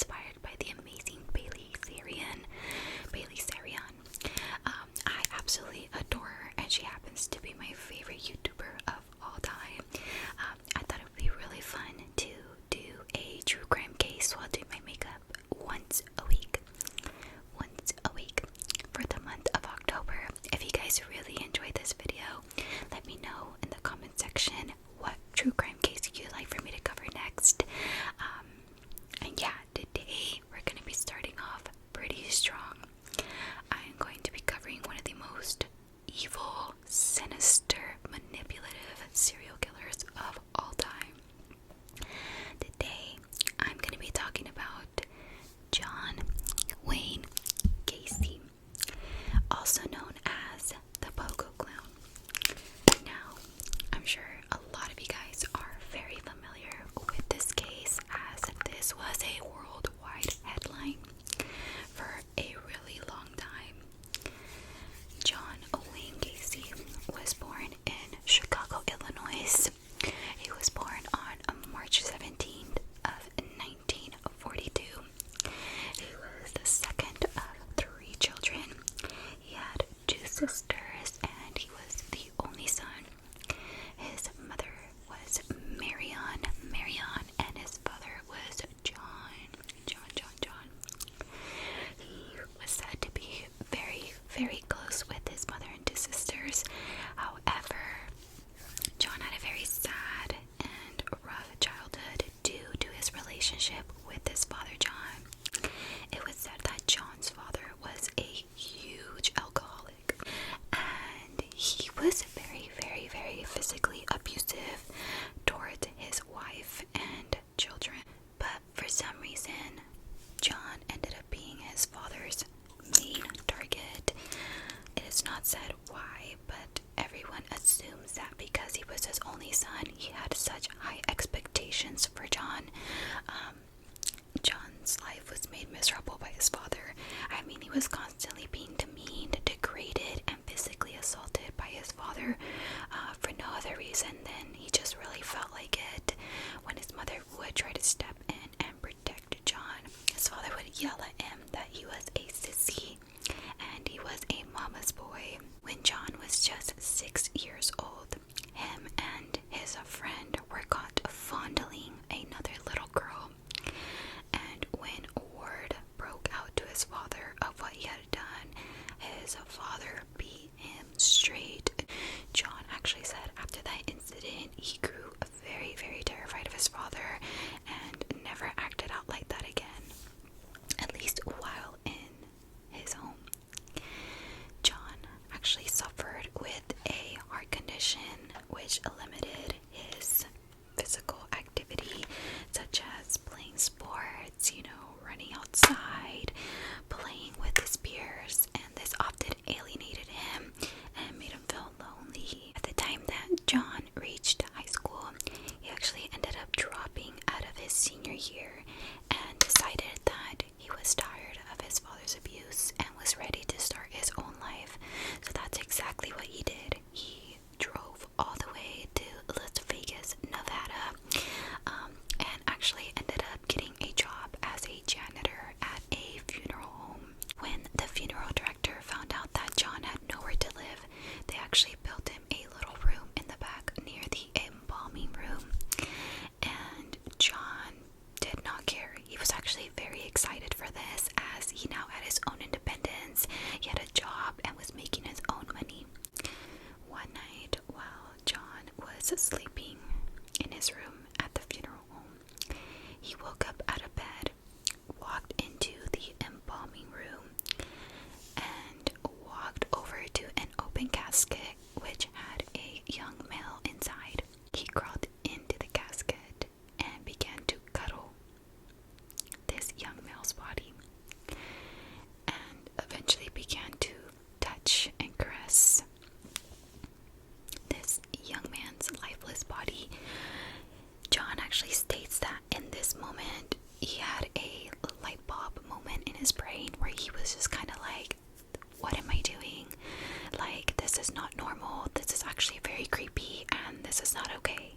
inspired by the amazing Bailey Sarian. I absolutely adore her, and she happens to be my favorite YouTuber of all time. I thought it would be really fun to do a true crime case while doing my makeup once a week for the month of October. If you guys really enjoyed this video, let me know in the comment section what true crime case you'd like for me to cover next. And yeah, today we're going to be starting off pretty strong. I am going to be covering one of the most evil, sinister, manipulative serial killers of all time. Today, I'm going to be talking about John Wayne Gacy, also known as the Pogo Clown. Now, I'm sure a lot of you guys are very familiar with this case, as this was a worldwide headline for a really long time. John Wayne Gacy was born in Chicago, Illinois. He was born on March 17th of 1942. He was the second of 3 children. He had 2 sisters, and he was the only son. His mother was Marion, and his father was John. He was said to be very, very close with his mother and 2 sisters. However, John had a very sad and rough childhood due to his relationship with his father, John. It was said that John's father was a huge alcoholic, and he was very, very, very physically abusive towards his wife and children. But for some reason, John ended up being his father's main target. It is not said why, but everyone assumes that because he was his only son, he had such high expectations for John. John's life was made miserable by his father. I mean, he was constantly being demeaned, degraded, and physically assaulted by his father for no other reason than he just really felt like it. When his mother would try to step in and protect John, his father would yell at him that he was a sissy and he was a mama's boy. When John was just 6 years old, him and his friend were caught fondling another little girl. And when word broke out to his father of what he had done, his father beat him straight. John actually said after that incident, he grew very, very terrified of his father and never acted out like that again, at least while in his home. John actually suffered with a heart condition which limited his physical activity, such as playing sports, running outside, playing with his peers, and this often alienated him and made him feel lonely. At the time that John reached high school, he actually ended up dropping out of his senior year and decided that he was tired of his father's abuse and was ready to start his own life. So that's exactly what he did. He drove all the way to Las Vegas, Nevada, and actually ended up getting a job as a janitor at a funeral home. When the funeral director found out that John had nowhere to live, they actually built him a little room in the back near the embalming room. And John did not care. He was actually very excited for this, as he now had his own independence. He had a job and was making his own money. One night, while John was sleeping in his room at the funeral home, he woke up out of bed, walked into the embalming room, and walked over to an open casket which had a young male inside. He crawled into the casket and began to cuddle this young male's body, and eventually began to touch and caress this young man's lifeless body. John actually states that in this moment he had a light bulb moment in his brain where he was just kind of like, what am I doing? Like, this is not normal. This is actually very creepy, and this is not okay.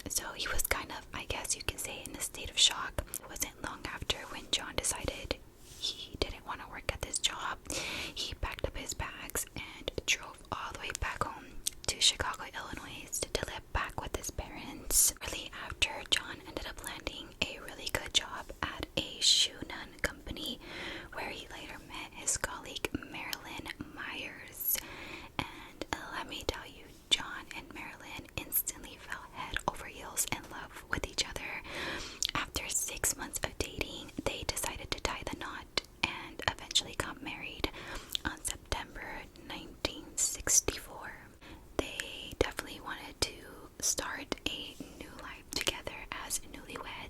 So he was kind of, I guess you can say, in a state of shock. It wasn't long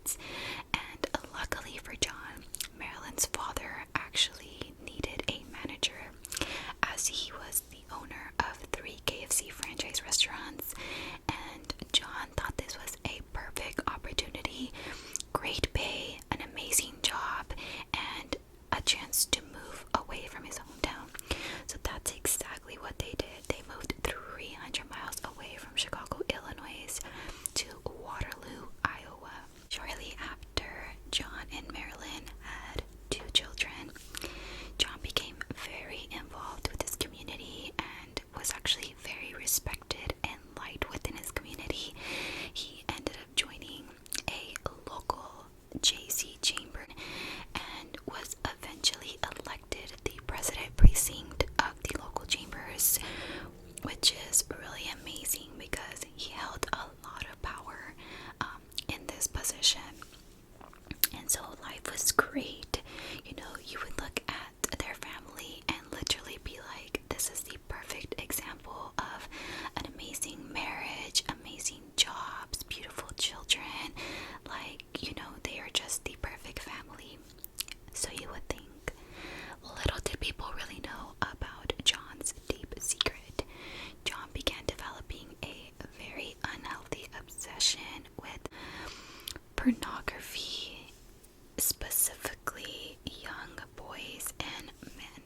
restaurants. And luckily for John, Marilyn's father actually needed a manager, as he was the owner of 3 KFC franchise restaurants. And John thought this was a perfect opportunity, great pay, an amazing job, and a chance to move away from his hometown. So that's exactly what they did. They moved 300 miles away from Chicago, Illinois to Waterloo, Iowa. Shortly after John and Marilyn had 2 children, John became very involved with his community and was actually very respected and liked within his community. He ended up joining a local JC chamber and was eventually elected the president precinct of the local chambers, which is really amazing because he held a lot of power in this position. And so life was great. You know, you would look at their family and literally be like, this is the perfect example of an amazing marriage, amazing jobs, beautiful children. Like, you know, they are just the perfect family. So you would think. Little did people really know about John's deep secret. John began developing a very unhealthy obsession with pornography, specifically young boys and men.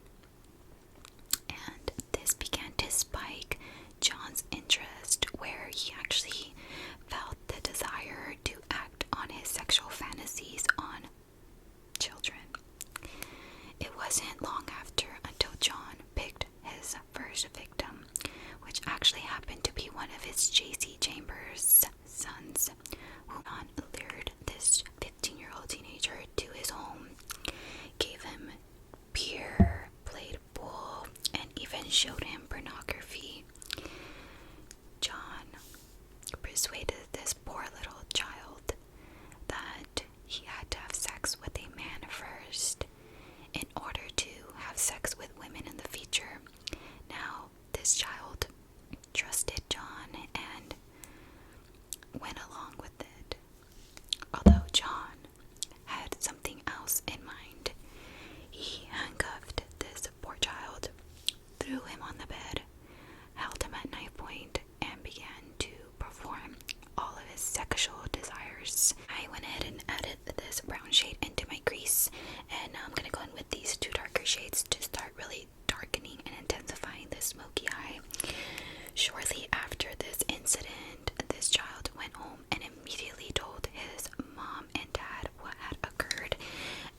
And this began to spike John's interest, where he actually felt the desire to act on his sexual fantasies on children. It wasn't long after until John picked his first victim, which actually happened to be one of his JC Chambers' sons, who lured this 15-year-old teenager to his home, gave him beer, played pool, and even showed him pornography. John persuaded this poor little child that he had to have sex with a man first in order to have sex with women in the future. Now, this child trusted John and went along with it. Although John had something else in mind, he handcuffed this poor child, threw him on the bed, held him at knife point, and began to perform all of his sexual desires. I went ahead and added this brown shade into my crease, and now I'm going to go in with these 2 darker shades to start really darkening and intensifying this smoky eye. Shortly after this incident, this child went home and immediately told his mom and dad what had occurred,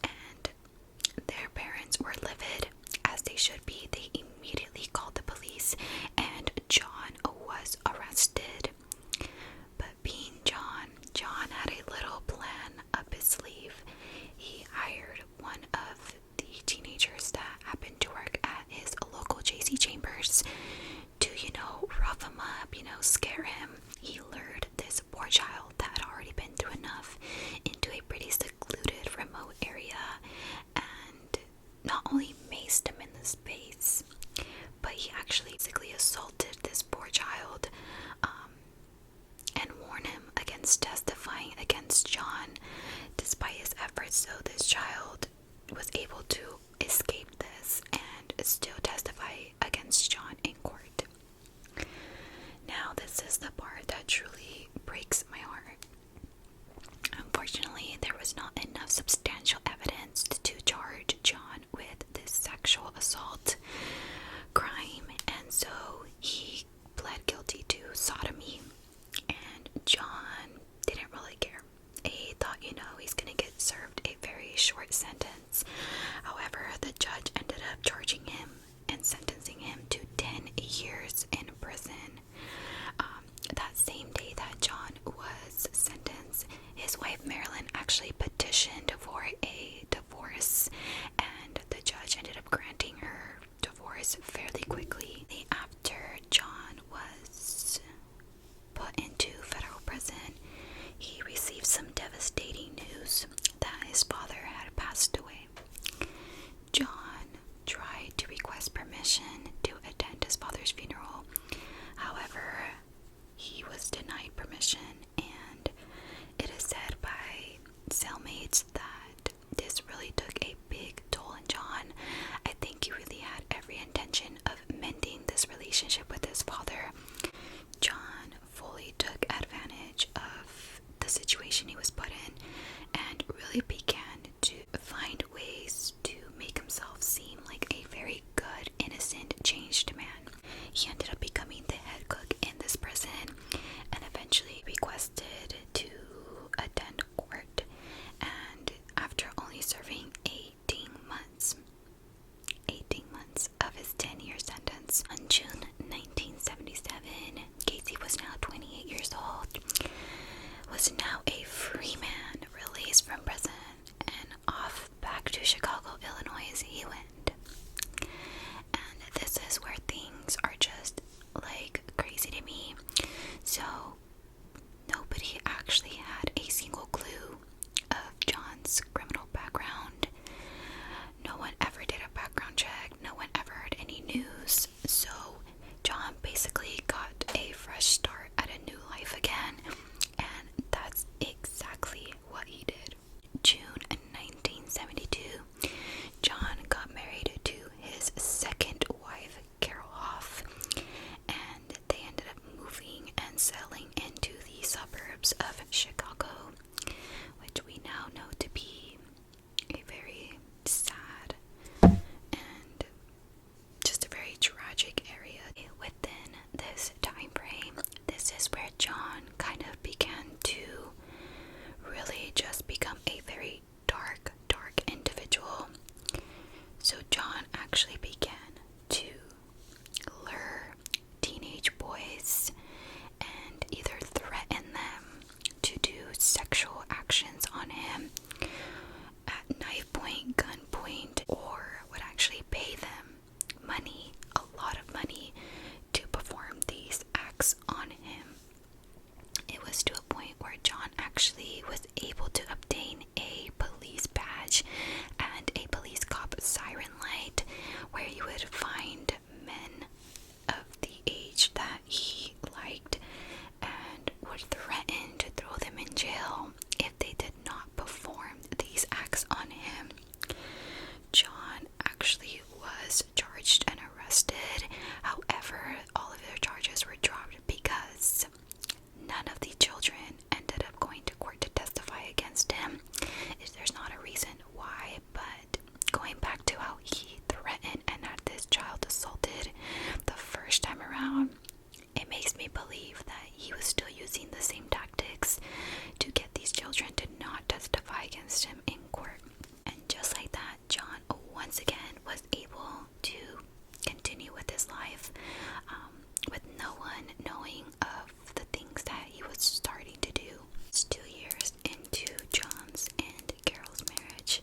and their parents were livid, as they should be. They immediately called the police, and John was arrested. But being John had a little plan up his sleeve. He hired one of the teenagers that happened to work at his local JC Chambers to, rough him up, scare him. He lured this poor child that had already been through enough into a pretty secluded, remote area, and not only maced him in the space, but he actually physically assaulted this poor child, and warned him against testifying against John. Despite his efforts, so this child was able to escape this and still testify against John in court. Now, this is the part that truly breaks my heart. Unfortunately, there was not enough substantial evidence to charge John with this sexual assault crime, and so he pled guilty to sodomy. And John didn't really care. He thought, he's gonna get served a very short sentence. However, the judge ended up charging him and sentencing him to 10 years in prison. That same day that John was sentenced, his wife Marilyn actually petitioned for a divorce, and the judge ended up granting her divorce fairly quickly. After John was put into federal prison, he received some devastating news that his father had passed away. John tried to request permission to attend his father's funeral. However, he was denied permission, and it is said by free man released from prison, and off back to Chicago, Illinois he went. And this is where things are just like crazy to me. So nobody actually had a single clue of John's criminal background. No one ever did a background check. No one ever heard any news. So John basically got a fresh start at a new life again. And that's exactly what he did. June 1972, John got married to his second wife, Carol Hoff, and they ended up moving and settling into the suburbs of Chicago, which we now know to be a very sad and just a very tragic area. Within this time frame, this is where John kind of began to really just become a very dark individual. So John actually began to lure teenage boys and either threaten them to do sexual actions on him at knife point, gunpoint, or would actually pay them money, a lot of money, to perform these acts on him. It was to a point where John actually was able to obtain a police badge and a police cop siren light, where he would find men of the age that he liked and would threaten to throw them in jail if they did not perform these acts on him. John actually was charged and arrested. However, all of their charges were dropped because none of the children ended up going to court to testify against him. There's not a reason why, but going back to how he threatened and had this child assaulted the first time around, it makes me believe that he was still using the same tactics to get these children to not testify against him in court. And just like that, John once again was able to continue with his life, with no one knowing of the things that he was starting to do. It's 2 years into John's and Carol's marriage,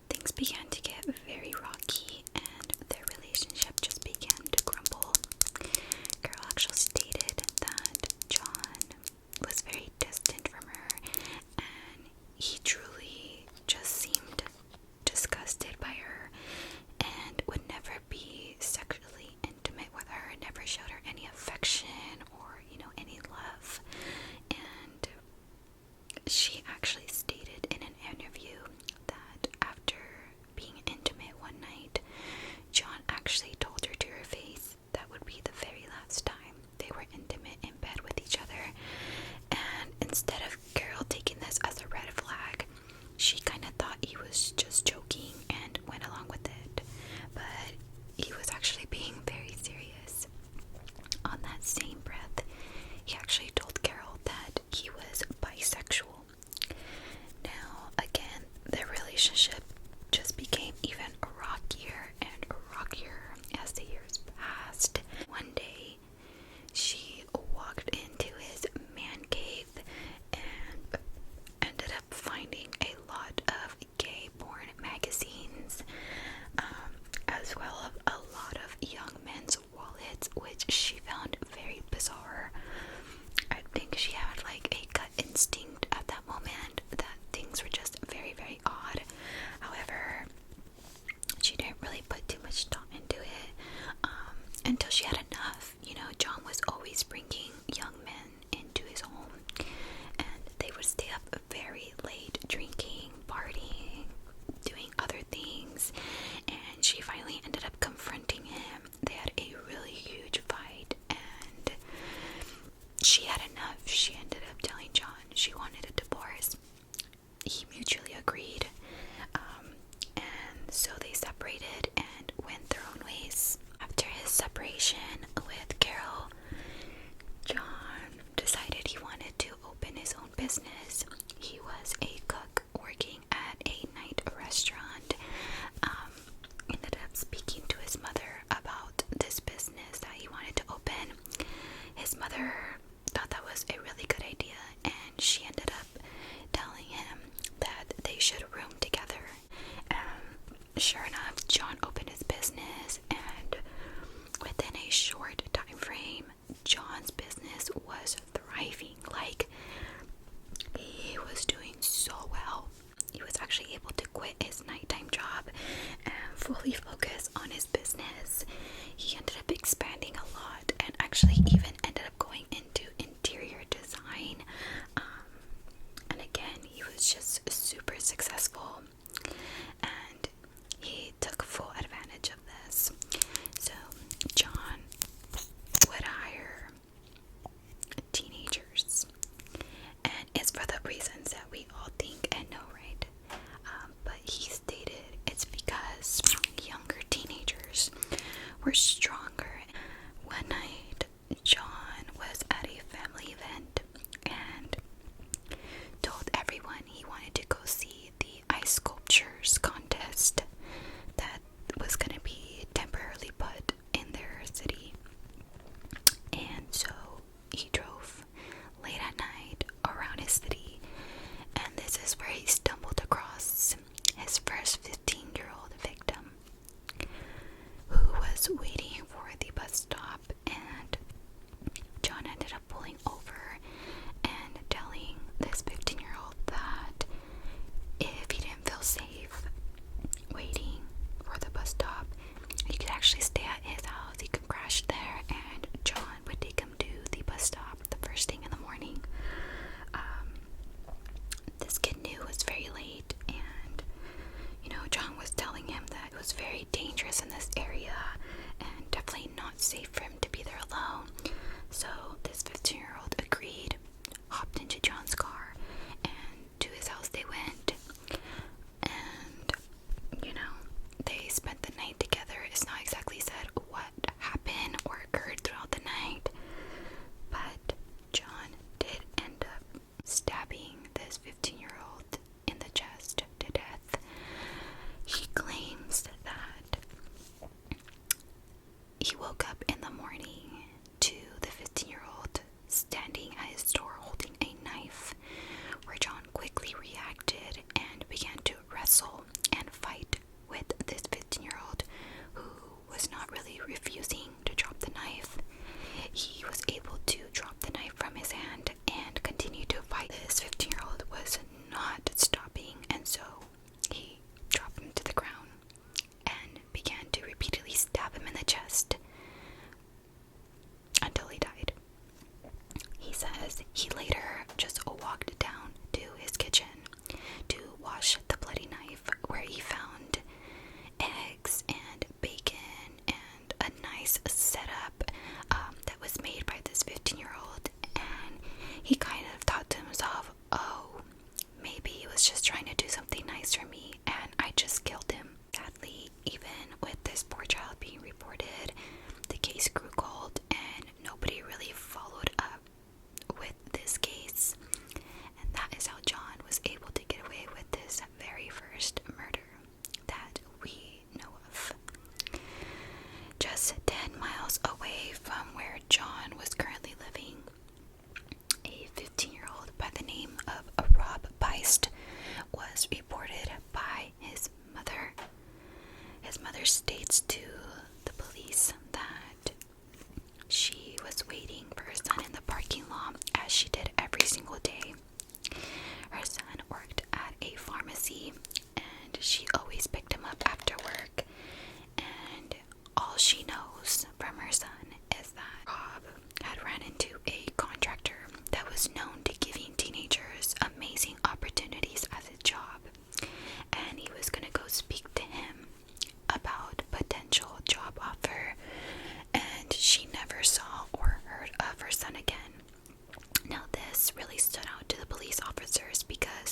things began to get very rocky and their relationship just began to crumble. Carol actually stated that John was very distant from her, and he truly just seemed disgusted by her and would never be sexually intimate with her, never showed her any affection or, any love. And she actually stated in an interview that after being intimate one night, John actually told her to her face that would be the very last time they were intimate in bed with each other. And instead of Carol taking this as a red flag, she kind of thought he was just joking and went along with it. But he was actually being very serious. On that same breath, he actually told Carol that he was bisexual. Now, again, their relationship just became even rockier and rockier as the years passed. One day, she walked into his man cave and ended up finding a lot of gay porn magazines, as well as a lot of young men's wallets, which she found very bizarre. I think she had like a gut instinct at that moment that things were just very, very odd. However, she didn't really put too much thought into it until she had enough. John was always bringing young men into his home, and they would stay up very late drinking, partying, doing other things, and she finally ended up confronting him. They had a really huge fight, and she had enough. She ended up telling John she wanted a divorce. He mutually agreed, and so they separated and went their own ways. After his separation with Carol, John decided he wanted to open his own business. He was a cook working at a night restaurant. Ended up speaking to his mother about this business that he wanted to open. His mother thought that was a really good idea, and she ended up telling were stronger. One night, John was at a family event and told everyone he wanted to go see the ice sculptures contest that was going to be temporarily put in their city. And so he drove late at night around his city, and this is where he stumbled across his first 15-year-old victim, who was waiting for the bus stop, and John ended up pulling over and telling this 15-year-old that if he didn't feel safe waiting for the bus stop, he could actually stay at his house. He could crash there, and John would take him to the bus stop the first thing in the morning. This kid knew it was very late, and John was telling him that it was very dangerous in this area and definitely not safe for him to be there alone. So this 15-year-old agreed, hopped into John's car, and to his house they went. And they spent the night together. It's not exactly said what happened or occurred throughout the night, but John did end up stabbing this 15-year-old in the chest to death. He claims that he woke up in the morning to the 15-year-old standing at his door holding a knife, where John quickly reacted and began to wrestle and fight with this 15-year-old who was not really refusing to drop the knife. He was able to drop the knife from his hand and continue to fight. This 15-year-old was not stopping, and so he dropped him to the ground and began to repeatedly stab him in the chest until he died. He says he later just walked down to his kitchen to wash the bloody knife, where he found eggs and bacon and a nice setup that was made by this 15-year-old, and he kind of thought to himself, oh, maybe he was just trying to do something nice for me and I just killed him. Sadly, even with this poor child being reported, the case grew cold and nobody really followed up with this case, and that is how John was able to get away with this very first murder that we know of. Just 10 miles away from where John was currently living, a 15-year-old by the name of Rob Beist was reported by his mother. His mother states to the police that she was waiting for her son in the parking lot, as she did every single day. Her son worked at a pharmacy, and she always picked him up after work. And all she knows from her son is that Rob had ran into a contractor that was known to giving teenagers amazing opportunities as a job, and he was going to go speak to him about potential job offer, and she never saw or heard of her son again. Now this really stood out to the police officers because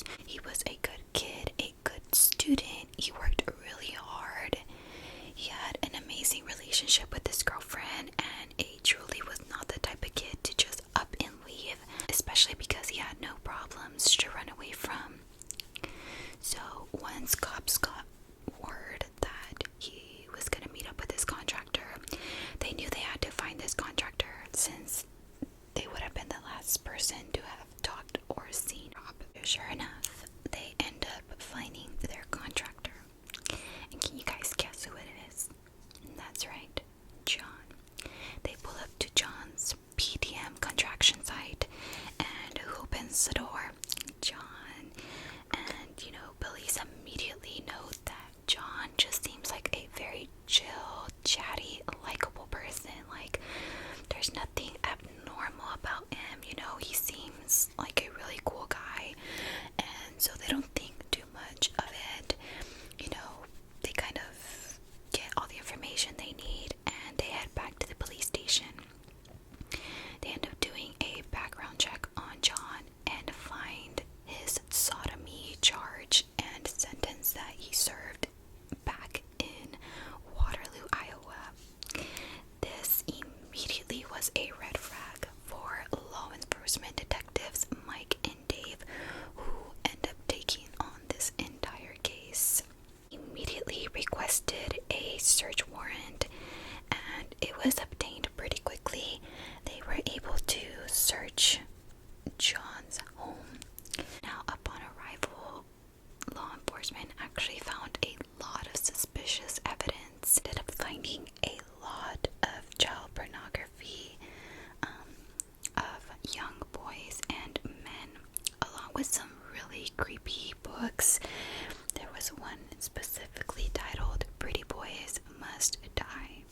books. There was one specifically titled Pretty Boys Must Die.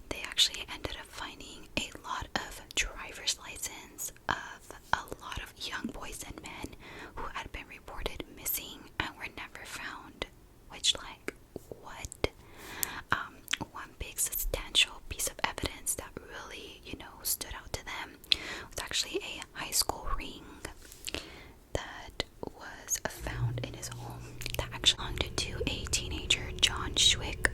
They actually ended up finding a lot of driver's license of a lot of young boys and men who had been reported missing and were never found. Which, like, what? One big substantial piece of evidence that really, stood out to them was actually a high school ring that was found in his home that actually belonged to a teenager, John Schwick,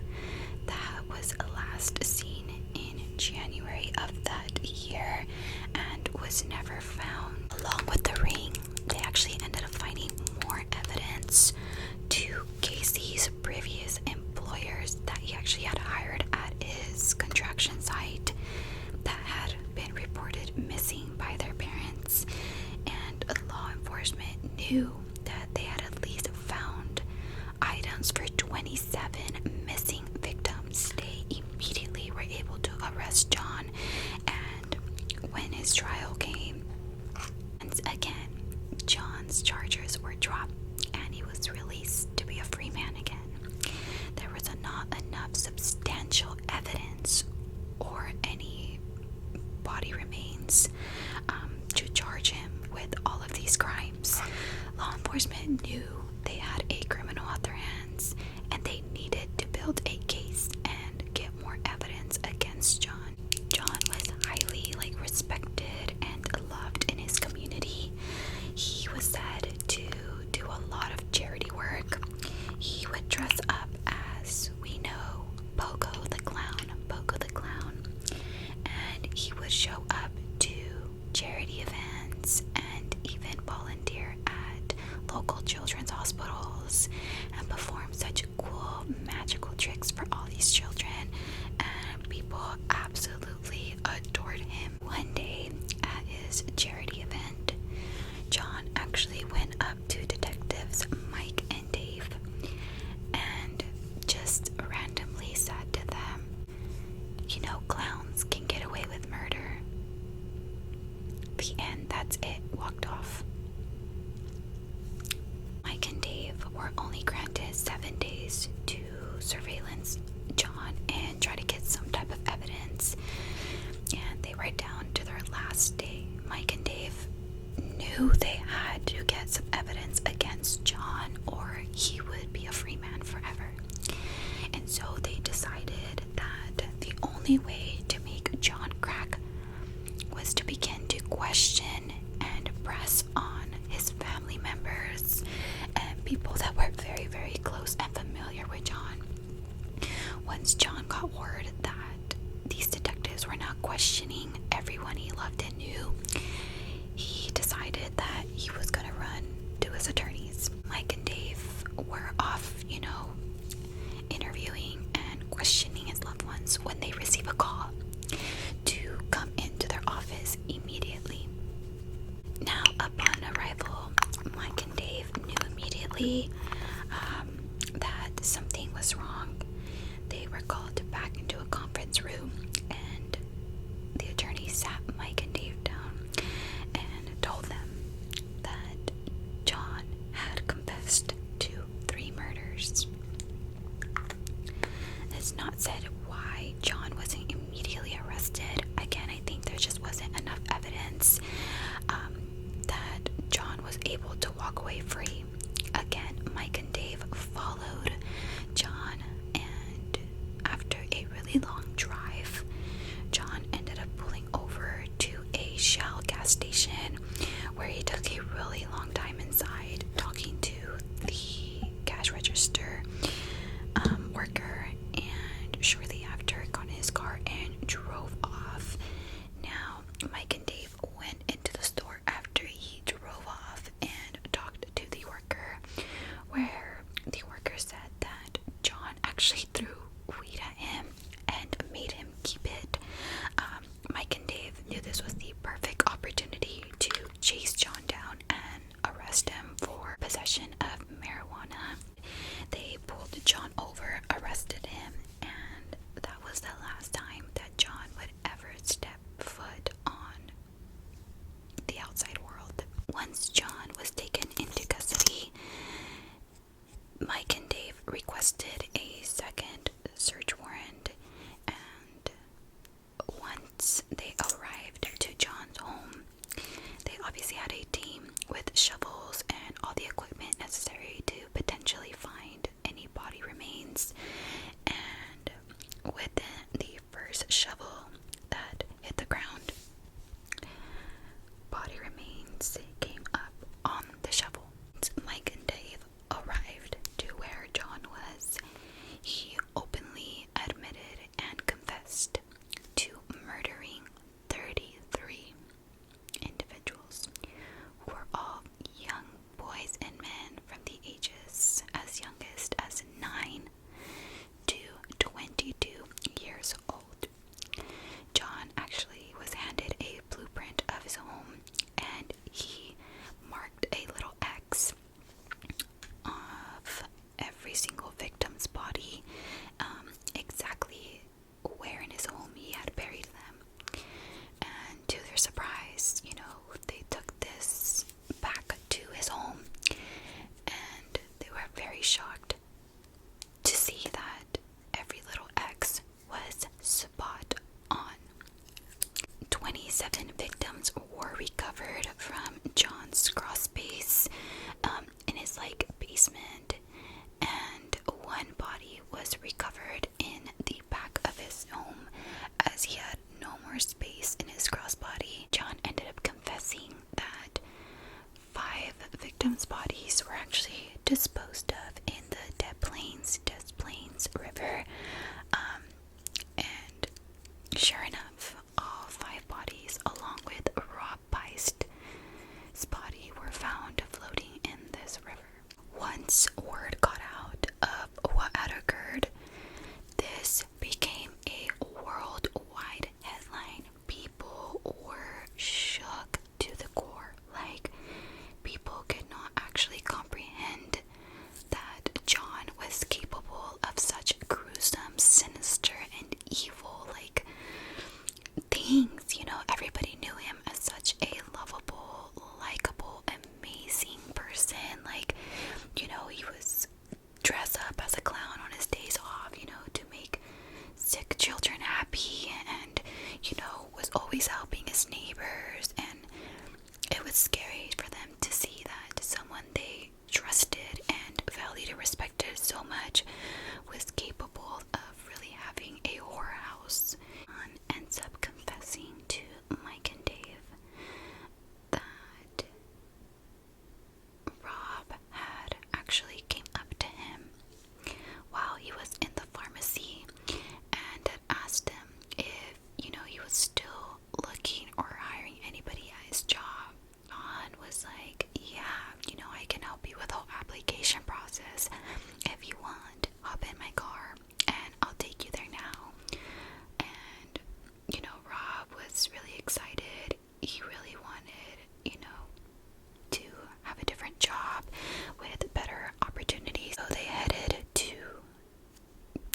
that was last seen in January of that year and was never found. Along with the ring, they actually ended up finding more evidence to Gacy's previous employers that he actually had hired at his construction site that had been reported missing by their parents, and law enforcement knew that they had at least found items for 27 missing victims. They immediately were able to arrest John, and when his trial came, once again, John's charges were dropped and he was released to be a free man again. There was not enough substantial evidence or any body remains to charge him with all of these crimes. Law enforcement knew they had a criminal at their hands and they needed to build a case and get more evidence against John. John was highly respected and loved in his community. He was said to do a lot of charity work. He would dress up as, we know, Pogo the Clown, and he would show up to charity events and even volunteer at local children's hospitals and perform such cool magical tricks for all these children, and people absolutely adored him. One day at his charity event, John actually went up to detectives Mike and Dave and just randomly said to them, clowns can get away with murder. The end, that's it. Walked off. Mike and Dave were only granted 7 days to surveillance John and try to get some type of evidence, and they were down to their last day. Mike and Dave knew they had to get some evidence against John or he would be a free man forever. And so they decided that the only way to make John crack was to begin to question and press on his family members and people that were very, very close and familiar with John. Once John got word that these detectives were not questioning everyone he loved and knew, he decided that he was going to run to his attorneys. Mike and Dave were off, interviewing and questioning his loved ones when they receive a call to come into their office immediately. Now, upon arrival, Mike and Dave knew immediately that something was wrong. They were called back into a conference room, and the attorney sat Mike and Dave down and told them that John had confessed to 3 murders. It's not said why John wasn't immediately arrested. Again, I think there just wasn't enough evidence that John was able to walk away free. Again, Mike and Dave followed John, and after a really long drive, John ended up pulling over to a Shell gas station where he took a really long time inside talking to the cash register worker, and shortly after got in his car and drove off. Now, Mike and Dave went into the store after he drove off and talked to the worker, where the worker said that John actually threw weed at him and made him keep it. Mike and Dave knew this was the perfect opportunity to chase John down and arrest him for possession of marijuana. They pulled John over, arrested him, and that was the last time that John would ever step foot on the outside world. Once John was taken into requested a second search warrant, and once they arrived to John's home, they obviously had a team with shovels and all the equipment necessary to potentially find any body remains. And within the first shovel that hit the ground, body remains came up on the shovel. Mike and Dave arrived to where John was. He openly admitted and confessed to murdering 33 individuals who were all young boys and men from the ages as youngest as 9 to 22 years old. John actually was handed a blueprint of his home, and he marked a little X of every single victim's body, exactly where in his home he had buried them. And to their surprise, they took this back to his home, and they were very shocked to see that every little X was spot on. 27 victims were recovered from John's crawl space in his basement, and one body was recovered in the back of his home as he had no more space in his crossbody. John ended up confessing that 5 victims' bodies were actually disposed of in the Des Plaines River, and sure enough, all 5 bodies, along with Rob Beist's body, were found floating in this river. Once word got out of what had occurred, this became a worldwide headline. People were shook to the core. People could not actually comprehend that John was capable of such gruesome, sinister, and evil things. Everybody knew him as such a lovable, likable, amazing person. He was dressed up as a clown on his days off, to make sick children happy, and, was always helping his neighbors. And it was scary for them to see that someone they trusted and valued and respected so much was capable of really having a horror house. John ends up confessing to Mike and Dave that Rob had actually came up to him while he was in the pharmacy and had asked him if, he was still looking or hiring anybody at his job. John was like, yeah, I can help you with the whole application process. If you want, hop in my car and I'll take you there now. And, Rob was really excited. He really wanted, to have a different job with better opportunities. So they headed to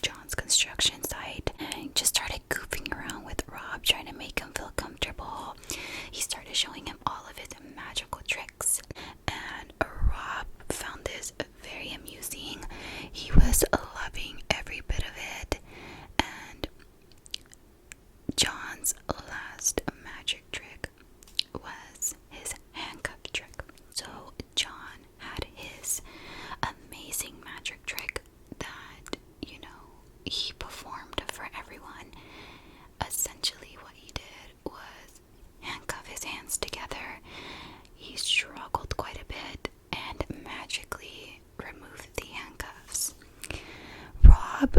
John's construction site and just started goofing around with Rob, trying to make him feel comfortable. He started showing him all of his magical tricks, and Rob found this very amusing. He was loving every bit of it. And John's last magic trick was his handcuff trick. So John had his amazing magic trick that, he performed for everyone. Essentially what he did was handcuff his hands together. He struggled quite a bit and magically removed the handcuffs. Rob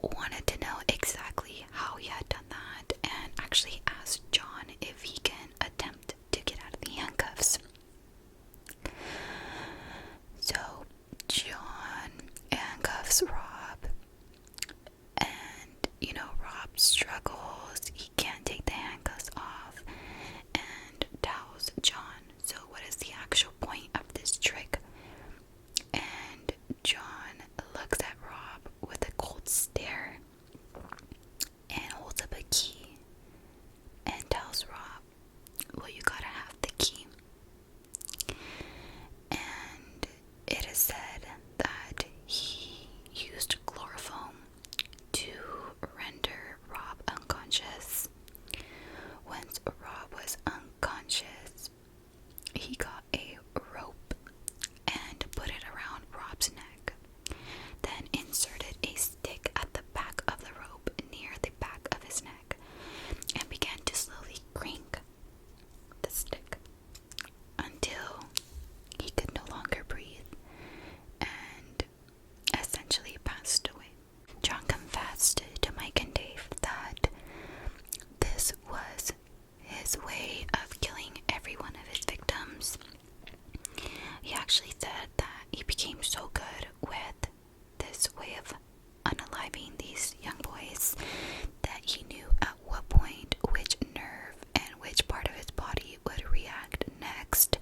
wanted to know exactly how he had done that and actually asked John if he can attempt to get out of the handcuffs. So John handcuffs Rob, and Rob struggles. He can't take the handcuffs off and tells John, so what is the actual point of this trick? And John looks at Rob with a cold stare and holds up a key and tells Rob, well, you gotta have the key. And it is said that he used actually said that he became so good with this way of unaliving these young boys that he knew at what point which nerve and which part of his body would react next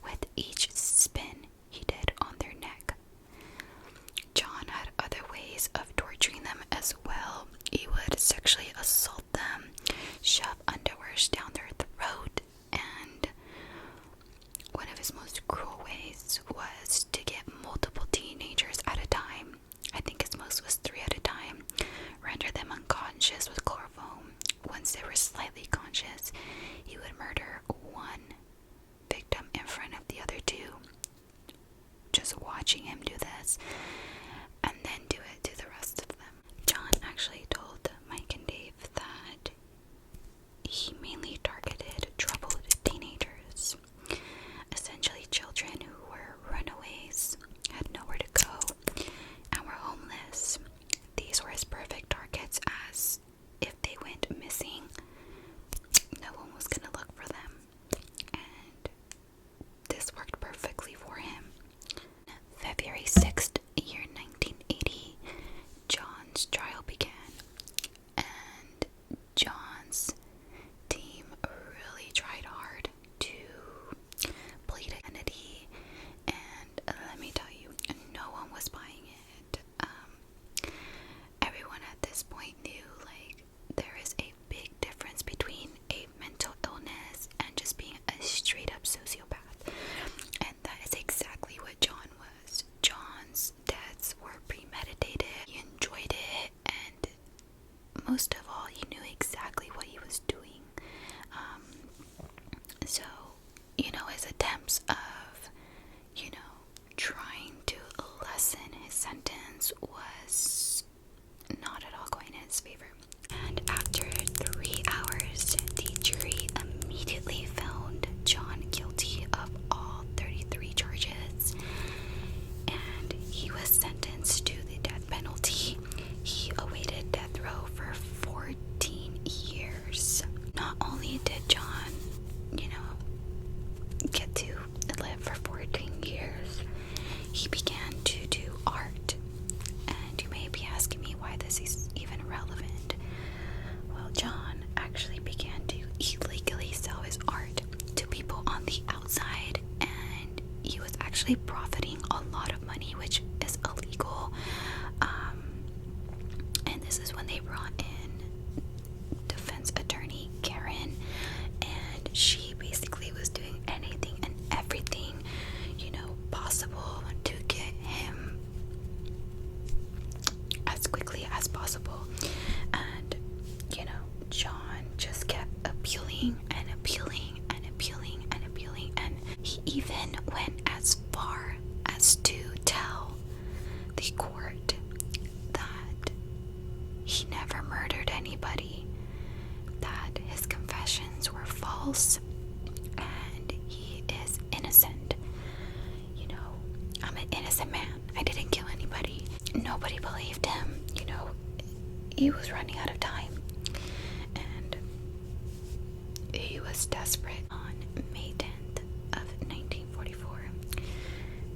with each spin he did on their neck. John had other ways of torturing them as well. He would sexually assault them, shove underwears down their throat, and one of his most cruel ways was to get multiple teenagers at a time. I think his most was 3 at a time. Render them unconscious with chloroform. Once they were slightly conscious, he would murder one victim in front of the other 2. Just watching him do this, and then do it to the rest of them. John actually told Mike and Dave that he mainly targeted troubled teenagers, essentially children who were runaways, had nowhere to go, and were homeless. These were his perfect targets, as if they went missing, no one was gonna look for them, and this worked perfectly for him. February 6th, year 1980, John's trial began, and John's team really tried hard to plead identity, and let me tell you, no one was buying it. Everyone at this point knew, like, there is a big difference between a mental illness and just being a straight up sociopath, and that is exactly what John was. John's deaths were premeditated, he enjoyed it, and most of all, he knew exactly what he was doing. So, his attempts of, trying to lessen his sentence was not at all going in his favor. And after 3 hours, the jury immediately found John guilty of all 33 charges, and he was sentenced to the death penalty. He awaited death row for 14 years. Not only did John, get to live for 14 years, he began to do art. And you may be asking me why this is even relevant. Well, John actually began to illegally sell his art to people on the outside, and he was actually profiting a lot of money, which is illegal. And this is when they brought in defense attorney Karen, and she basically was doing anything and everything, possible to get him as quickly as possible. And John just kept appealing and appealing and appealing and appealing, and he even went as far as to tell the court that he never murdered anybody, that his confessions were false, and he is innocent. I'm an innocent man. I didn't kill anybody. Nobody believed him. He was running out of time, and he was desperate. On May 10th of 1944,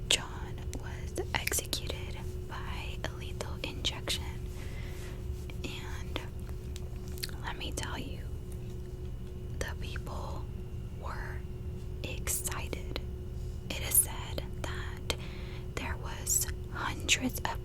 John was executed by a lethal injection, and let me tell you, the people were excited. It is said that there was hundreds of